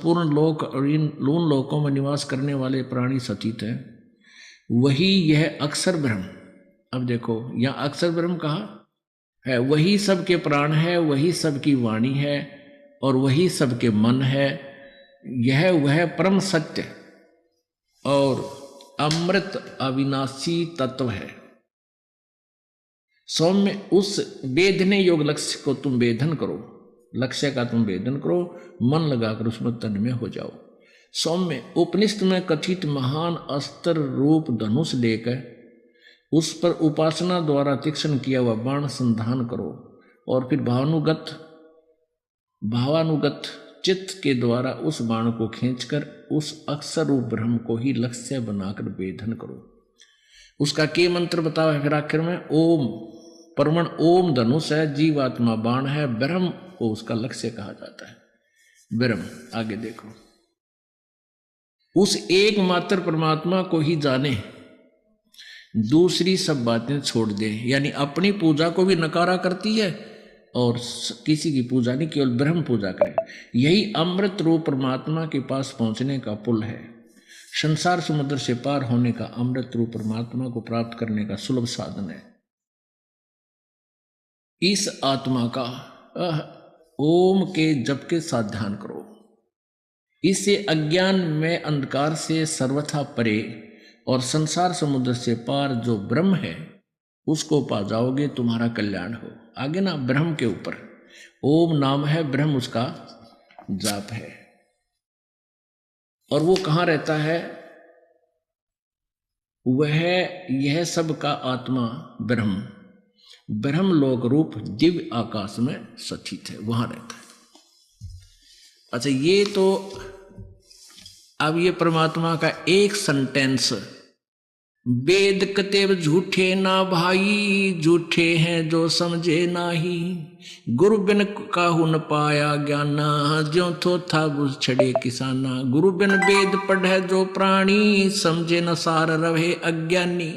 पूर्ण लोक और इन लून लोकों में निवास करने वाले प्राणी सतीत हैं, वही यह अक्षर ब्रह्म। अब देखो यहाँ अक्षर ब्रह्म कहा है, वही सबके प्राण है, वही सबकी वाणी है और वही सबके मन है। यह वह परम सत्य और अमृत अविनाशी तत्व है। सौम्य उस वेदने योग लक्ष्य को तुम वेदन करो, लक्ष्य का तुम वेदन करो, मन लगाकर उसमें तन्मय हो जाओ। सौम्य उपनिषद में कथित महान अस्त्र रूप धनुष लेकर उस पर उपासना द्वारा तीक्ष्ण किया हुआ बाण संधान करो और फिर भावानुगत चित्त के द्वारा उस बाण को खींचकर उस अक्षर रूप ब्रह्म को ही लक्ष्य बनाकर वेदन करो। उसका के मंत्र बताओ है फिर आखिर में, ओम परमण ओम धनुष है, जीवात्मा बाण है, ब्रह्म को उसका लक्ष्य कहा जाता है। ब्रह्म आगे देखो, उस एकमात्र परमात्मा को ही जाने, दूसरी सब बातें छोड़ दे। यानी अपनी पूजा को भी नकारा करती है और किसी की पूजा नहीं, केवल ब्रह्म पूजा करे। यही अमृत रूप परमात्मा के पास पहुंचने का पुल है, संसार समुद्र से पार होने का, अमृत रूप परमात्मा को प्राप्त करने का सुलभ साधन है। इस आत्मा का ओम के जप के साथ ध्यान करो। इससे अज्ञान में अंधकार से सर्वथा परे और संसार समुद्र से पार जो ब्रह्म है उसको पा जाओगे, तुम्हारा कल्याण हो। आगे ना ब्रह्म के ऊपर ओम नाम है, ब्रह्म उसका जाप है। और वो कहाँ रहता है? वह यह सब का आत्मा ब्रह्म ब्रह्मलोक रूप दिव्य आकाश में स्थित है, वहां रहता है। अच्छा, ये तो अब ये परमात्मा का एक सेंटेंस, वेद कतेव झूठे ना भाई, झूठे हैं जो समझे नाही, गुरु बिन काहू न पाया ज्ञाना, ज्यों थो था बुझ छड़े किसाना, गुरु बिन वेद पढ़े जो प्राणी, समझे न सार रहे अज्ञानी।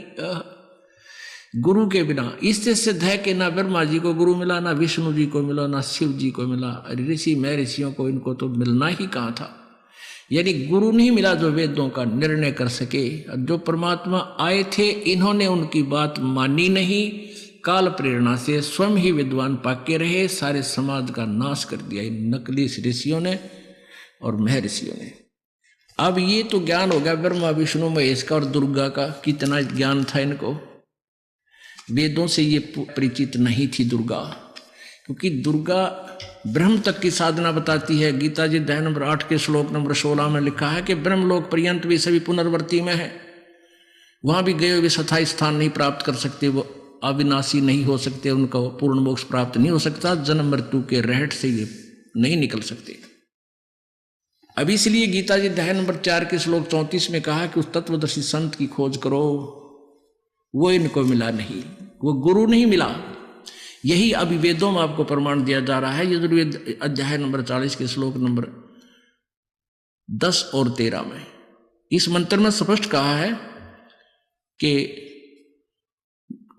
गुरु के बिना, इससे सिद्ध है कि ना ब्रह्मा जी को गुरु मिला, ना विष्णु जी को मिला, ना शिव जी को मिला, ऋषि में ऋषियों को इनको तो मिलना ही कहाँ था। यानी गुरु नहीं मिला जो वेदों का निर्णय कर सके। जो परमात्मा आए थे इन्होंने उनकी बात मानी नहीं, काल प्रेरणा से स्वयं ही विद्वान पाके रहे, सारे समाज का नाश कर दिया इन नकली ऋषियों ने और महर्षियों ने। अब ये तो ज्ञान हो गया ब्रह्मा विष्णु महेश का और दुर्गा का, कितना ज्ञान था इनको। वेदों से ये परिचित नहीं थी दुर्गा, क्योंकि दुर्गा ब्रह्म तक की साधना बताती है। गीता जी अध्याय नंबर 8 के श्लोक नंबर 16 में लिखा है कि ब्रह्मलोक पर्यंत भी सभी पुनर्वर्ती में है, वहां भी गए हुए स्थायी स्थान नहीं प्राप्त कर सकते, वो अविनाशी नहीं हो सकते, उनको पूर्ण मोक्ष प्राप्त नहीं हो सकता, जन्म मृत्यु के रहट से ये नहीं निकल सकते। अब इसलिए गीता जी अध्याय नंबर 4 के श्लोक 34 में कहा कि उस तत्वदर्शी संत की खोज करो, वो इनको मिला नहीं, वो गुरु नहीं मिला। यही अभी वेदों में आपको प्रमाण दिया जा रहा है। यजुर्वेद अध्याय नंबर 40 के श्लोक नंबर 10 और 13 में इस मंत्र में स्पष्ट कहा है कि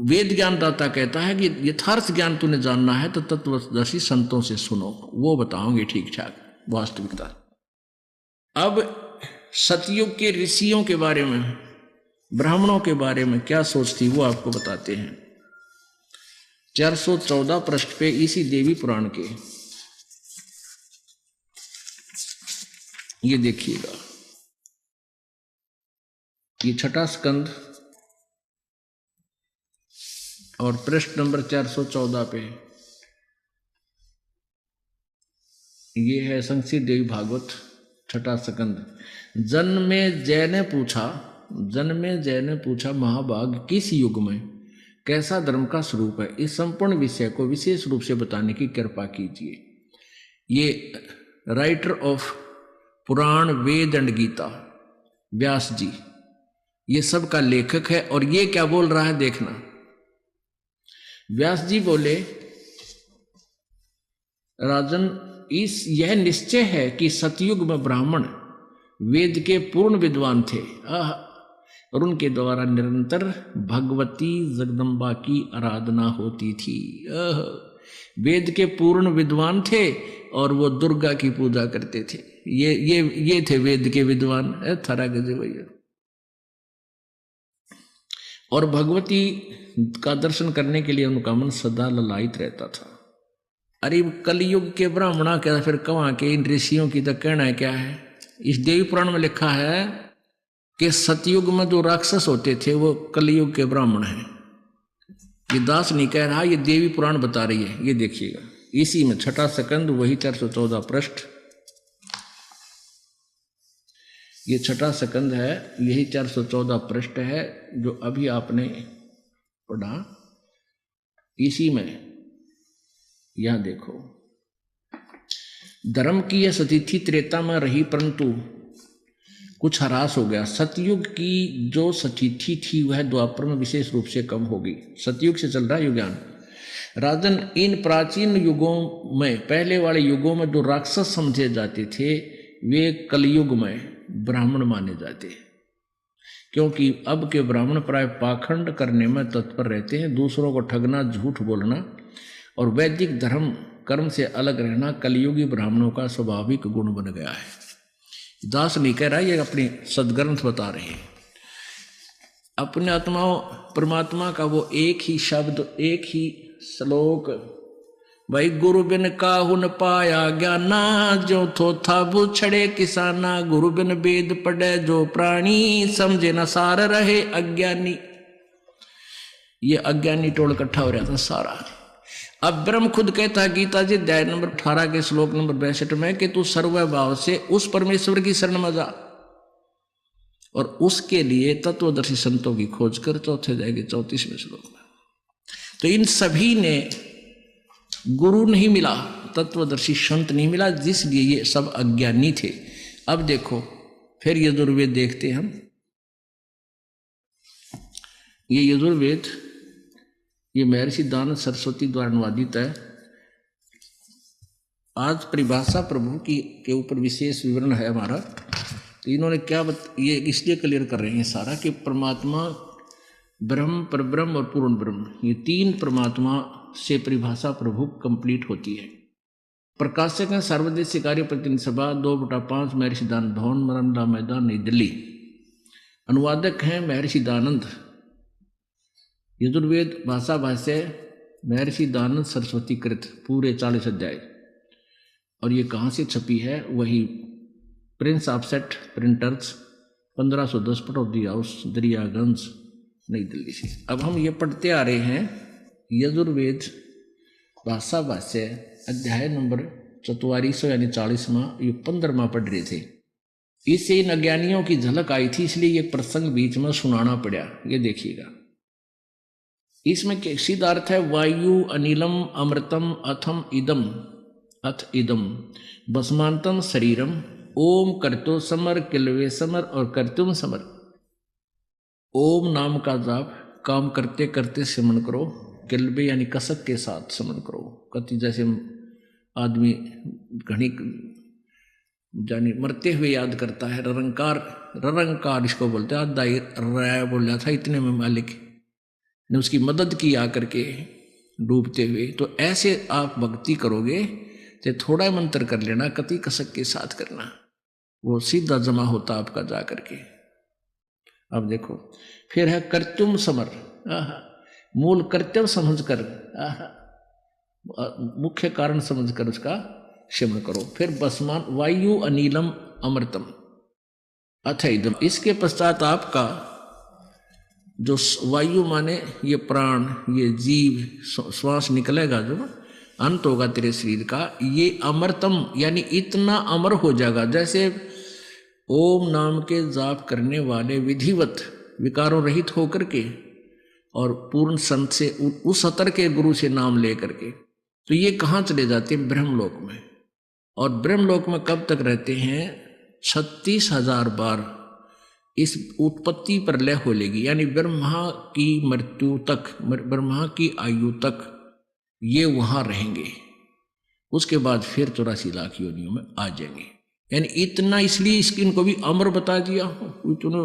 वेद ज्ञानदाता कहता है कि यथार्थ ज्ञान तूने जानना है तो तत्वदर्शी संतों से सुनो, वो बताओगे ठीक ठाक वास्तविकता। अब सतयुग के ऋषियों के बारे में, ब्राह्मणों के बारे में क्या सोच थी वो आपको बताते हैं। 414 पृष्ठ पे इसी देवी पुराण के ये देखिएगा, ये छठा स्कंद और पृष्ठ नंबर 414 पे ये है संक्षिप्त देवी भागवत छठा स्कंद। जन्मे जय ने पूछा महाभाग किस युग में कैसा धर्म का स्वरूप है, इस संपूर्ण विषय को विशेष रूप से बताने की कृपा कीजिए। ये writer of Purana Veda and Gita Vyas ji ये सब का लेखक है। और ये क्या बोल रहा है देखना, व्यास जी बोले राजन यह निश्चय है कि सतयुग में ब्राह्मण वेद के पूर्ण विद्वान थे और उनके द्वारा निरंतर भगवती जगदम्बा की आराधना होती थी। वेद के पूर्ण विद्वान थे और वो दुर्गा की पूजा करते थे। ये थे वेद के विद्वान, थारा गजे भैया। और भगवती का दर्शन करने के लिए उनका मन सदा ललायित रहता था। अरे कलयुग के ब्राह्मणा क्या, फिर कहाँ के इन ऋषियों की तो कहना है क्या है। इस देवी पुराण में लिखा है कि सतयुग में जो राक्षस होते थे वो कलयुग के ब्राह्मण हैं। ये दास नहीं कह रहा, ये देवी पुराण बता रही है। ये देखिएगा, इसी में छठा सेकंड, वही 414 पृष्ठ, ये छठा सेकंद है, यही 414 पृष्ठ है जो अभी आपने पढ़ा। इसी में यह देखो, धर्म की यह सतिथि त्रेता में रही परंतु कुछ ह्रास हो गया। सतयुग की जो सतिथि थी वह द्वापर में विशेष रूप से कम होगी। सतयुग से चल रहा है युगान। राजन, इन प्राचीन युगों में, पहले वाले युगों में जो राक्षस समझे जाते थे वे कलयुग में ब्राह्मण माने जाते हैं, क्योंकि अब के ब्राह्मण प्राय पाखंड करने में तत्पर रहते हैं। दूसरों को ठगना, झूठ बोलना और वैदिक धर्म कर्म से अलग रहना कलयुगी ब्राह्मणों का स्वाभाविक गुण बन गया है। दास नहीं कह रहा, ये अपनी सदग्रंथ बता रहे हैं। अपने आत्माओं परमात्मा का वो एक ही शब्द, एक ही श्लोक, भाई गुरु बिन काहू न पाया ज्ञाना, जो थोथा बुछड़े किसाना, गुरु बिन वेद पढ़े जो प्राणी, समझे न सार रहे अज्ञानी। ये अज्ञानी टोल इकट्ठा हो रहा था सारा। अब ब्रह्म खुद कहता गीता जी अध्याय नंबर 18 के श्लोक नंबर 62 में कि तू सर्वभाव से उस परमेश्वर की शरण में जा और उसके लिए तत्वदर्शी संतों की खोज कर। चौथे जाएगी 34वें श्लोक में। तो इन सभी ने गुरु नहीं मिला, तत्वदर्शी संत नहीं मिला, जिसलिए ये सब अज्ञानी थे। अब देखो फिर यजुर्वेद देखते हैं हम। ये यजुर्वेद, ये महर्षि दानव सरस्वती द्वारा अनुवादित है। आज परिभाषा प्रभु की के ऊपर विशेष विवरण है हमारा। तो इन्होंने क्या ये इसलिए क्लियर कर रहे हैं सारा कि परमात्मा ब्रह्म, परब्रह्म और पूर्ण ब्रह्म, ये तीन परमात्मा से परिभाषा प्रभु कंप्लीट होती है। प्रकाशक हैं सार्वदेशिक कार्य प्रतिनिधि सभा 2/5 महर्षि दान भवन, मरमला मैदान, नई दिल्ली। अनुवादक हैं महर्षि दानंद। यजुर्वेद भाषा भाष्य महर्षि दानंद सरस्वती कृत, पूरे 40 अध्याय। और ये कहाँ से छपी है? वही Prince offset printers, 1510 Pataudi house, Daryaganj, नई दिल्ली से। अब हम ये पढ़ते आ रहे हैं यजुर्वेद भाषा भाष्य अध्याय नंबर 44 यानी 40वां, ये 15वां पढ़ रहे थे। इससे इन अज्ञानियों की झलक आई थी, इसलिए ये प्रसंग बीच में सुनाना पड़ा। ये देखिएगा, इसमें सीधा अर्थ है वायु अनिलम अमृतम अथम इदम, अथ इदम भस्मांतम शरीरम, ओम करतो समर किलवे समर और करतुम समर। ओम नाम का जाप काम करते करते सिमरण करो, किलबे यानी कसक के साथ सिमरण करो। कति जैसे आदमी घनी जानी मरते हुए याद करता है, ररंकार, ररंकार इसको बोलते हैं। आधा राय बोल रहा था, इतने में मालिक ने उसकी मदद की आकर के डूबते हुए। तो ऐसे आप भक्ति करोगे तो थोड़ा मंत्र कर लेना, कति कसक के साथ करना, वो सीधा जमा होता आपका जा करके। अब देखो फिर है कर्तुम समर, मूल कर्तव्य समझकर, मुख्य कारण समझकर उसका सिमरण करो। फिर बसमान वायु अनिलम अमृतम अथ इदम, इसके पश्चात आपका जो वायु माने ये प्राण, ये जीव, श्वास निकलेगा जो अंत होगा तेरे शरीर का, ये अमृतम यानी इतना अमर हो जाएगा जैसे ओम नाम के जाप करने वाले विधिवत विकारों रहित होकर के और पूर्ण संत से उस स्तर के गुरु से नाम ले करके, तो ये कहाँ चले जाते हैं? ब्रह्मलोक में। और ब्रह्मलोक में कब तक रहते हैं? 36,000 बार इस उत्पत्ति पर लय हो लेगी, यानी ब्रह्मा की मृत्यु तक, ब्रह्मा की आयु तक ये वहां रहेंगे। उसके बाद फिर 84 लाख योनियों में आ जाएंगे। यानी इतना, इसलिए इनको भी अमर बता दिया। इतने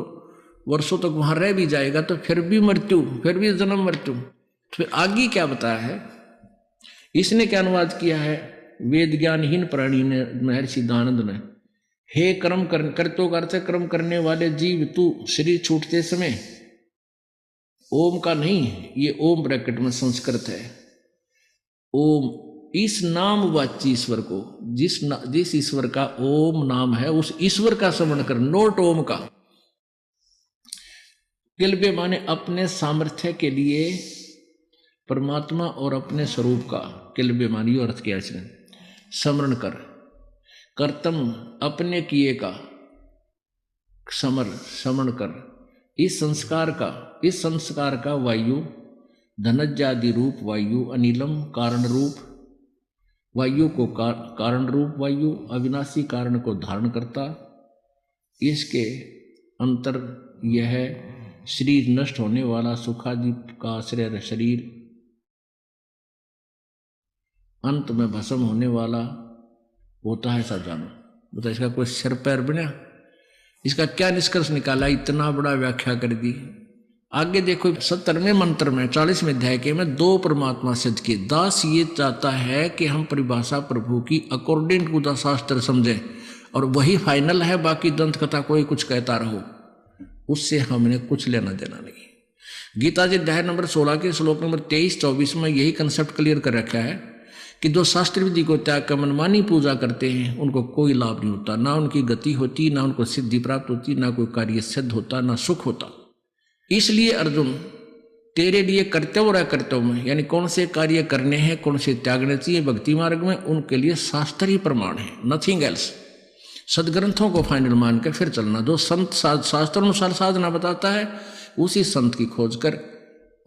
वर्षों तक वहां रह भी जाएगा तो फिर भी मृत्यु, फिर भी जन्म मृत्यु। फिर आगे क्या बताया है? इसने क्या अनुवाद किया है? वेद ज्ञानहीन प्राणी ने, महर्षि दानंद ने, हे कर्म करतों का अर्थ है कर्म करने वाले जीव, तू शरीर छूटते समय, ओम का नहीं, ये ओम ब्रैकेट में संस्कृत है, ओम इस नामवाची ईश्वर को, जिस ईश्वर का ओम नाम है उस ईश्वर का स्मरण कर, नोट ओम का। किल्बे माने अपने सामर्थ्य के लिए परमात्मा और अपने स्वरूप का, किल्बे माने यो अर्थ किया इसने, स्मरण कर, कर्तम अपने किए का स्मरण कर, इस संस्कार का वायु, धनज्जादि रूप वायु, अनिलम कारण रूप वायु को कारण रूप वायु, अविनाशी कारण को धारण करता, इसके अंतर यह शरीर नष्ट होने वाला, सुखादि का आश्रय शरीर अंत में भस्म होने वाला होता है, ऐसा जानो। बता इसका कोई सिर पैर बना, इसका क्या निष्कर्ष निकाला, इतना बड़ा व्याख्या कर दी। आगे देखो 70वें मंत्र में 40वें अध्याय के में दो परमात्मा सिद्ध किए। दास ये चाहता है कि हम परिभाषा प्रभु की अकॉर्डिंग टू द शास्त्र समझें और वही फाइनल है, बाकी दंत कथा कोई कुछ कहता रहो, उससे हमने कुछ लेना देना नहीं। गीता जी अध्याय नंबर 16 के श्लोक नंबर 23-24 में यही कंसेप्ट क्लियर कर रखा है कि जो शास्त्र विधि को त्याग कर मनमानी पूजा करते हैं उनको कोई लाभ नहीं होता, ना उनकी गति होती, ना उनको सिद्धि प्राप्त होती, ना कोई कार्य सिद्ध होता, ना सुख होता। इसलिए अर्जुन तेरे लिए कर्तव्य और अकर्तव्य में, यानी कौन से कार्य करने हैं, कौन से त्यागने चाहिए भक्ति मार्ग में, उनके लिए शास्त्र ही प्रमाण है, नथिंग एल्स। सदग्रंथों को फाइनल मान कर फिर चलना। जो संत शास्त्र अनुसार साधना बताता है उसी संत की खोज कर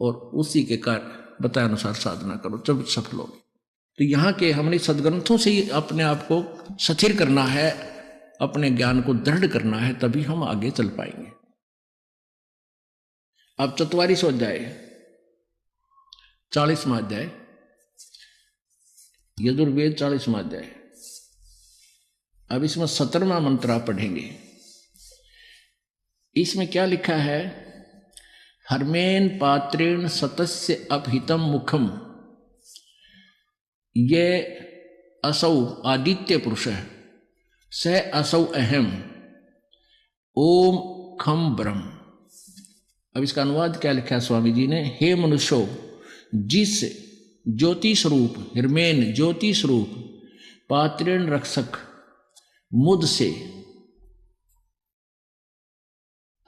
और उसी के कार्य बताए अनुसार साधना करो, जब सफल होगी। तो यहाँ के हमने सदग्रंथों से ही अपने आप को स्थिर करना है, अपने ज्ञान को दृढ़ करना है, तभी हम आगे चल पाएंगे। अब 44वां अध्याय 40वां अध्याय यजुर्वेद 40वां अध्याय। अब इसमें 17वां मंत्र आप पढ़ेंगे। इसमें क्या लिखा है, हर्मेन पात्रेण सतस्य अपहितम मुखम, ये असौ आदित्य पुरुष है, स असौ अहम ओम खम ब्रह्म। अब इसका अनुवाद क्या लिखा है स्वामी जी ने, हे मनुष्यो, जिस ज्योति स्वरूप, हिरमेन ज्योति स्वरूप, पात्रेण रक्षक मुद से,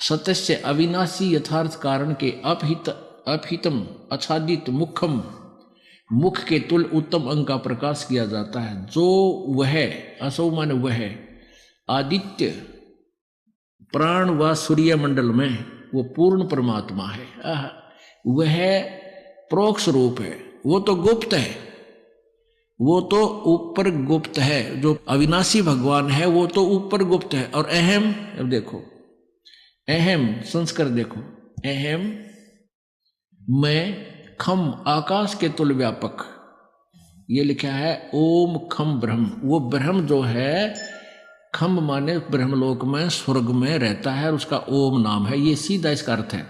सतस्य अविनाशी यथार्थ कारण के, अपहितम आच्छादित, मुखम मुख के तुल उत्तम अंग का प्रकाश किया जाता है, जो वह असौ माने वह आदित्य प्राण व सूर्य मंडल में वो पूर्ण परमात्मा है। वह प्रोक्ष रूप है, वो तो गुप्त है, वो तो ऊपर गुप्त है। जो अविनाशी भगवान है वो तो ऊपर गुप्त है। और अहम, अब देखो अहम संस्कार देखो, अहम मैं खम आकाश के तुल व्यापक, ये लिखा है ओम खम ब्रह्म। वो ब्रह्म जो है, खम माने ब्रह्मलोक में स्वर्ग में रहता है, उसका ओम नाम है, ये सीधा इसका अर्थ है।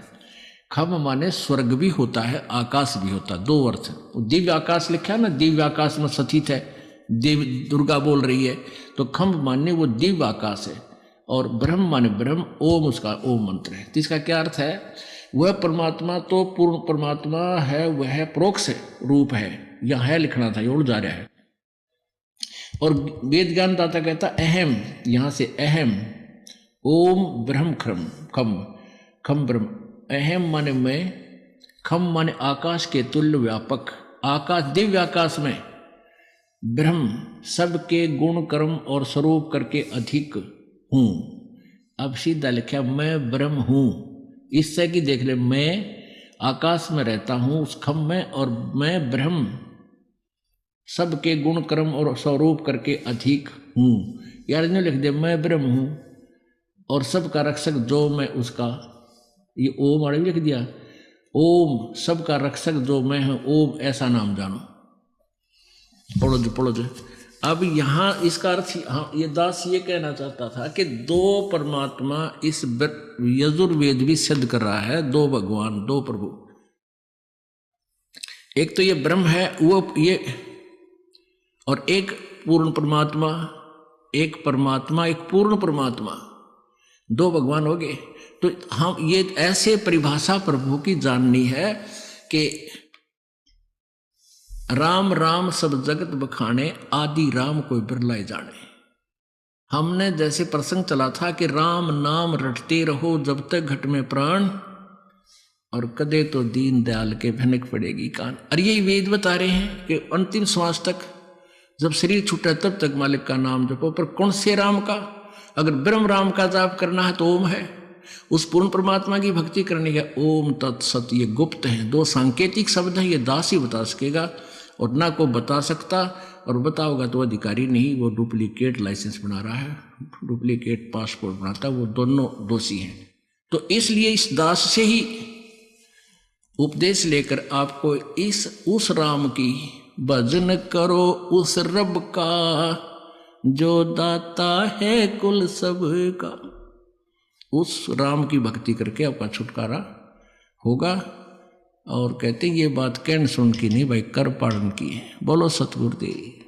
खम माने स्वर्ग भी होता है, आकाश भी होता है, दो अर्थ। दिव्य आकाश लिखा है ना, दिव्य आकाश में स्थित है, देव दुर्गा बोल रही है, तो खम माने वो दिव्य आकाश है, और ब्रह्म माने ब्रह्म, ओम उसका ओम मंत्र है। तो इसका क्या अर्थ है, वह परमात्मा तो पूर्ण परमात्मा है, वह प्रोक्ष रूप है, यह है लिखना था, ये उड़ जा रहा है। और वेद ज्ञान दाता कहता अहम, यहां से अहम ओम ब्रह्म खम खम खम ब्रह्म, अहम माने मैं, खम माने आकाश के तुल्य व्यापक, आकाश दिव्य आकाश में ब्रह्म सबके गुण कर्म और स्वरूप करके अधिक हूं। अब सीधा लिखा मैं ब्रह्म हूं, इससे कि देख ले, मैं आकाश में रहता हूं उस खम में, और मैं ब्रह्म सबके गुण कर्म और स्वरूप करके अधिक हूं। यार ने लिख दे मैं ब्रह्म हूं और सबका रक्षक जो मैं उसका, ये ओम आड़े लिख दिया, ओम सबका रक्षक जो मैं हूं, ओम ऐसा नाम जानो। पढ़ो जो। अब यहां इसका अर्थ, हाँ, ये दास ये कहना चाहता था कि दो परमात्मा इस यजुर्वेद भी सिद्ध कर रहा है, दो भगवान, दो प्रभु। एक तो ये ब्रह्म है वो, ये, और एक पूर्ण परमात्मा एक परमात्मा, एक पूर्ण परमात्मा, दो भगवान हो गए। तो हम ये ऐसे परिभाषा प्रभु की जाननी है कि राम राम सब जगत बखाने, आदि राम कोई बिरलाए जाने। हमने जैसे प्रसंग चला था कि राम नाम रटते रहो जब तक घट में प्राण, और कदे तो दीन दयाल के भनक पड़ेगी कान। और यही वेद बता रहे हैं कि अंतिम श्वास तक, जब शरीर छूटा तब तक मालिक का नाम जपो। पर कौन से राम का? अगर ब्रह्म राम का जाप करना है तो ओम है, उस पूर्ण परमात्मा की भक्ति करनी है ओम तत्सत। ये गुप्त हैं, दो सांकेतिक शब्द हैं, ये दास ही बता सकेगा और ना को बता सकता। और बताओगा तो अधिकारी नहीं, वो डुप्लीकेट लाइसेंस बना रहा है, डुप्लीकेट पासपोर्ट बनाता, वो दोनों दोषी हैं। तो इसलिए इस दास से ही उपदेश लेकर आपको उस राम की भजन करो, उस रब का जो दाता है कुल सब का। उस राम की भक्ति करके आपका छुटकारा होगा। और कहते हैं ये बात कहन सुन की नहीं भाई, कर पालन की है। बोलो सतगुरुदेव।